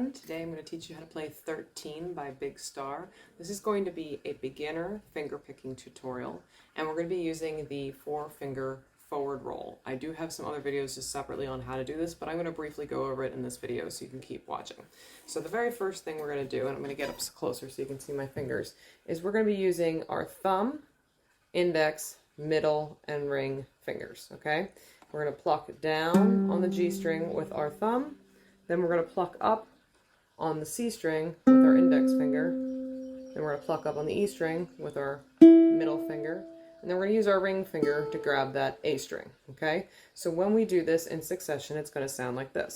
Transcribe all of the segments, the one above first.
everyone. Today I'm going to teach you how to play 13 by Big Star. This is going to be a beginner finger picking tutorial, and we're going to be using the 4-finger forward roll. I do have some other videos just separately on how to do this, but I'm going to briefly go over it in this video so you can keep watching. So the very first thing we're going to do, and I'm going to get up closer so you can see my fingers, is we're going to be using our thumb, index, middle, and ring fingers, okay? We're going to pluck down on the G string with our thumb. Then we're going to pluck up on the C string with our index finger. Then we're going to pluck up on the E string with our middle finger. And then we're going to use our ring finger to grab that A string, okay? So when we do this in succession, it's going to sound like this.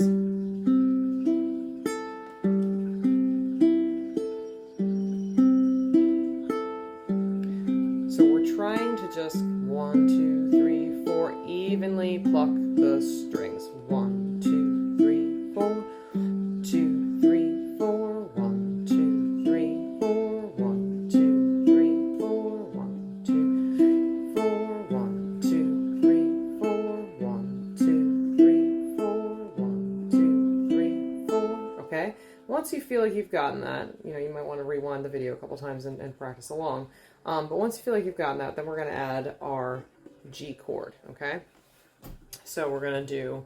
So we're trying to just 1, 2, 3, 4, evenly pluck the strings. 1, 2, 3, 4, 2, 3, 4, 1, 2, 3, 4, 1, 2, 3, 4, 1, 2, 4, 1, 2, 3, 4, 1, 2, 3, 4, 1, 2, 3, 4. Okay? Once you feel like you've gotten that, you might want to rewind the video a couple times and practice along. But once you feel like you've gotten that, then we're going to add our G chord, okay? So we're going to do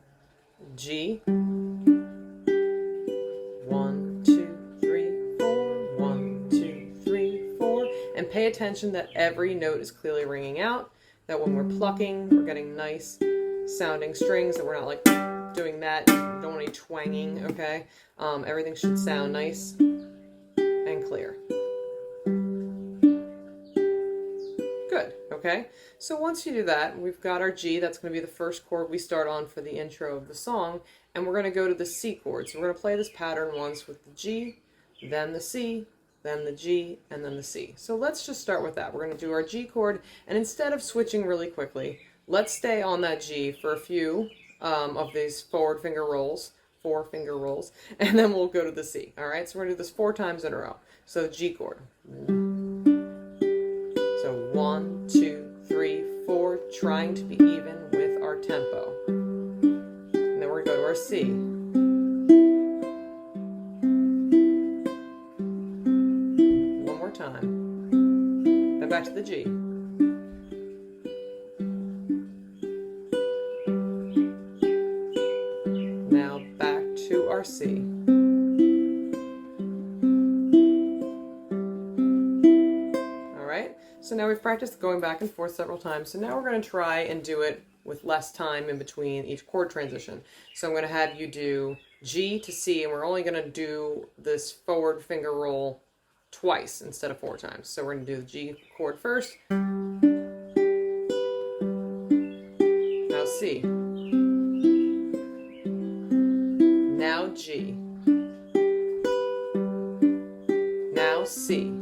G, 1, 2, 3, 4, 1, 2, 3, 4, and pay attention that every note is clearly ringing out, that when we're plucking, we're getting nice sounding strings, that we're not like doing that, don't want any twanging, okay? Everything should sound nice and clear. Okay, so once you do that, we've got our G. That's going to be the first chord we start on for the intro of the song, and we're going to go to the C chord. So we're going to play this pattern once with the G, then the C, then the G, and then the C. So let's just start with that. We're going to do our G chord, and instead of switching really quickly, let's stay on that G for a few of these forward finger rolls, 4-finger rolls, and then we'll go to the C. All right, so we're going to do this 4 times in a row. So G chord. So 1, 2, 3, 4, trying to be even with our tempo. And then we're going to go to our C. One more time. Then back to the G. Now back to our C. So now we've practiced going back and forth several times, so now we're going to try and do it with less time in between each chord transition. So I'm going to have you do G to C, and we're only going to do this forward finger roll twice instead of 4 times. So we're going to do the G chord first. Now C. Now G. Now C.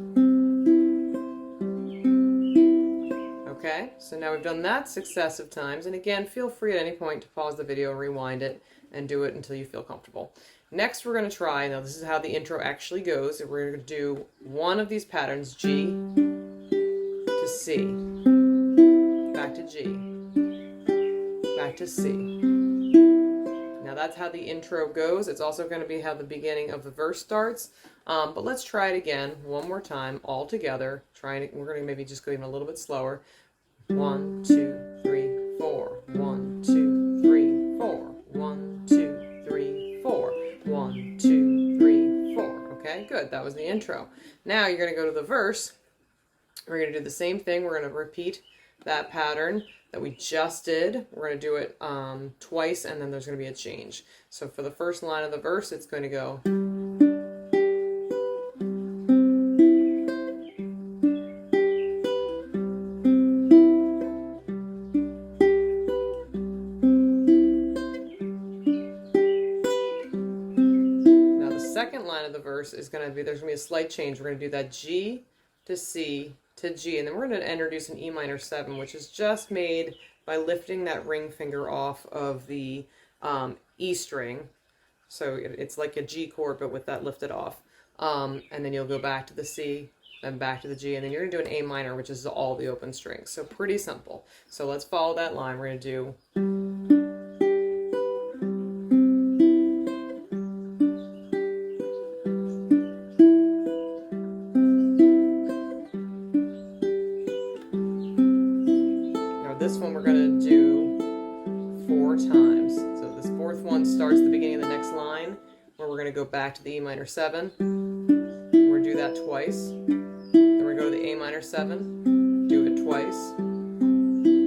Okay, so now we've done that successive times, and again, feel free at any point to pause the video, rewind it, and do it until you feel comfortable. Next, we're going to try, now this is how the intro actually goes, we're going to do one of these patterns, G to C, back to G, back to C. Now that's how the intro goes. It's also going to be how the beginning of the verse starts, but let's try it again one more time all together. We're going to maybe just go even a little bit slower. 1, 2, 3, 4. 1, 2, 3, 4. 1, 2, 3, 4. 1, 2, 3, 4. Okay, good. That was the intro. Now you're going to go to the verse. We're going to do the same thing. We're going to repeat that pattern that we just did. We're going to do it twice, and then there's going to be a change. So for the first line of the verse, it's going to go. Second line of the verse is going to be, there's going to be a slight change. We're going to do that G to C to G, and then we're going to introduce an E minor 7, which is just made by lifting that ring finger off of the E string. So it's like a G chord, but with that lifted off. And then you'll go back to the C, then back to the G, and then you're going to do an A minor, which is all the open strings. So pretty simple. So let's follow that line. We're going to do where we're going to go back to the E minor 7. We're going to do that twice. Then we're going to go to the A minor 7, do it twice.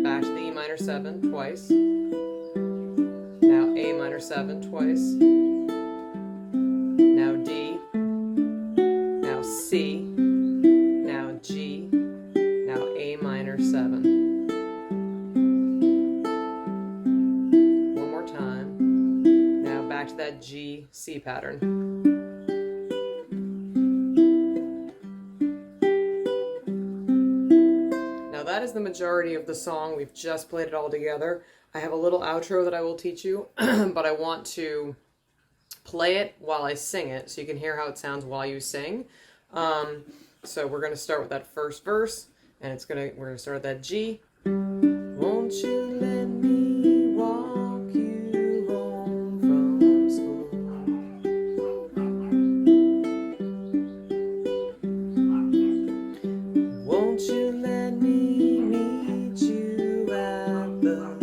Back to the E minor 7 twice. Now A minor 7 twice. Now D. Now C. Now G. Now A minor 7. One more time. Now back to that G, C pattern. Now that is the majority of the song. We've just played it all together. I have a little outro that I will teach you, but I want to play it while I sing it so you can hear how it sounds while you sing. So we're going to start with that first verse, and we're going to start with that G. Won't you let me walk you home from school? Won't you let me meet you at the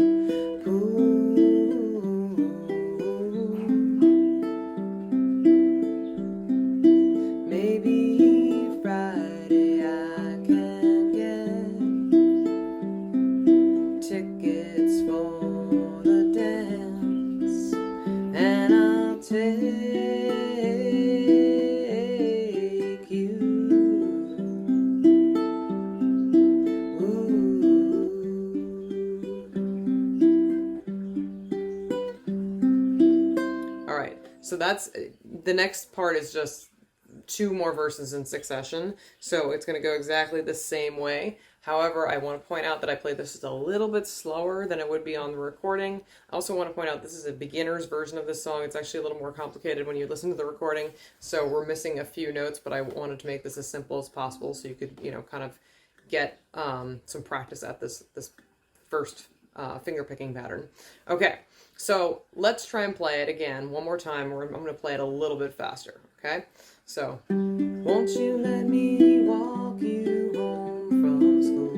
pool? Maybe Friday I can get tickets for the dance, and I'll take you. Ooh. All right, so that's the next part is just 2 more verses in succession, so it's going to go exactly the same way. However, I want to point out that I played this just a little bit slower than it would be on the recording. I also want to point out this is a beginner's version of this song. It's actually a little more complicated when you listen to the recording, so we're missing a few notes, but I wanted to make this as simple as possible so you could, kind of get some practice at this first finger picking pattern. Okay, so let's try and play it again one more time. I'm going to play it a little bit faster, okay? So, won't you let me walk you home from school?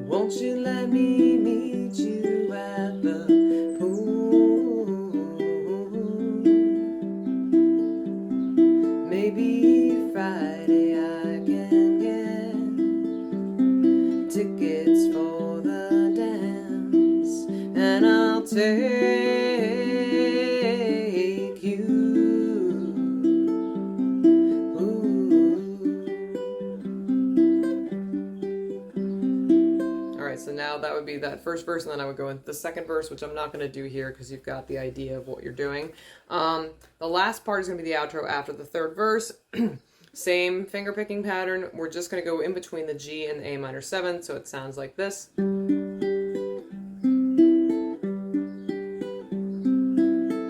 Won't you let me meet you at the pool? Maybe Friday I can get tickets for the dance, and I'll take so now that would be that first verse, and then I would go into the second verse, which I'm not going to do here because you've got the idea of what you're doing. The last part is going to be the outro after the third verse. Same finger picking pattern. We're just going to go in between the G and the A minor 7, so it sounds like this. And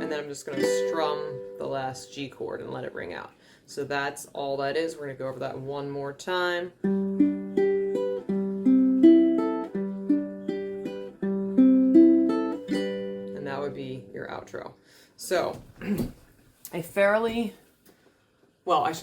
then I'm just going to strum the last G chord and let it ring out. So that's all that is. We're going to go over that one more time. Be your outro. So actually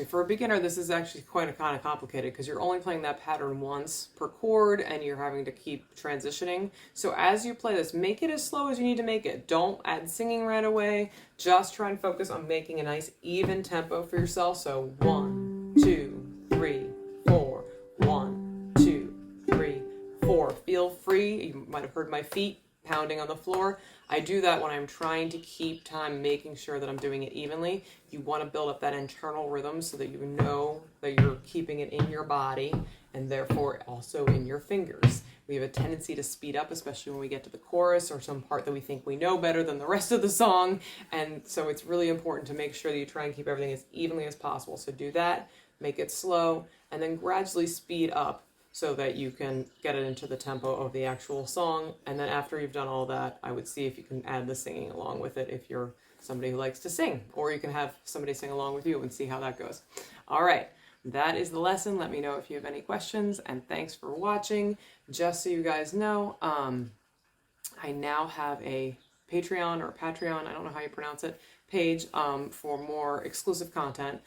for a beginner this is actually kind of complicated because you're only playing that pattern once per chord and you're having to keep transitioning. So as you play this, make it as slow as you need to make it. Don't add singing right away. Just try and focus on making a nice even tempo for yourself. So 1, 2, 3, 4, 1, 2, 3, 4. Feel free. You might have heard my feet pounding on the floor. I do that when I'm trying to keep time, making sure that I'm doing it evenly. You want to build up that internal rhythm so that you know that you're keeping it in your body and therefore also in your fingers. We have a tendency to speed up, especially when we get to the chorus or some part that we think we know better than the rest of the song. And so it's really important to make sure that you try and keep everything as evenly as possible. So do that, make it slow, and then gradually speed up so that you can get it into the tempo of the actual song. And then after you've done all that, I would see if you can add the singing along with it if you're somebody who likes to sing. Or you can have somebody sing along with you and see how that goes. All right, that is the lesson. Let me know if you have any questions, and thanks for watching. Just so you guys know, I now have a Patreon, I don't know how you pronounce it, page for more exclusive content.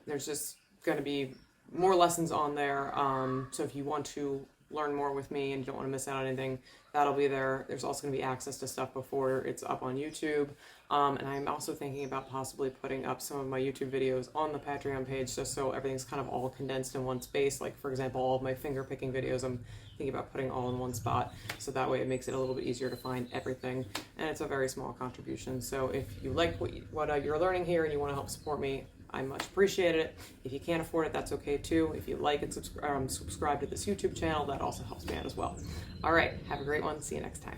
There's just going to be more lessons on there, so if you want to learn more with me and you don't want to miss out on anything, that'll be there. There's also going to be access to stuff before it's up on YouTube. And I'm also thinking about possibly putting up some of my YouTube videos on the Patreon page just so everything's kind of all condensed in one space. Like, for example, all of my finger picking videos, I'm thinking about putting all in one spot. So that way it makes it a little bit easier to find everything. And it's a very small contribution. So if you like what you're learning here and you want to help support me, I much appreciate it. If you can't afford it, that's okay too. If you like it, subscribe to this YouTube channel. That also helps me out as well. All right, have a great one. See you next time.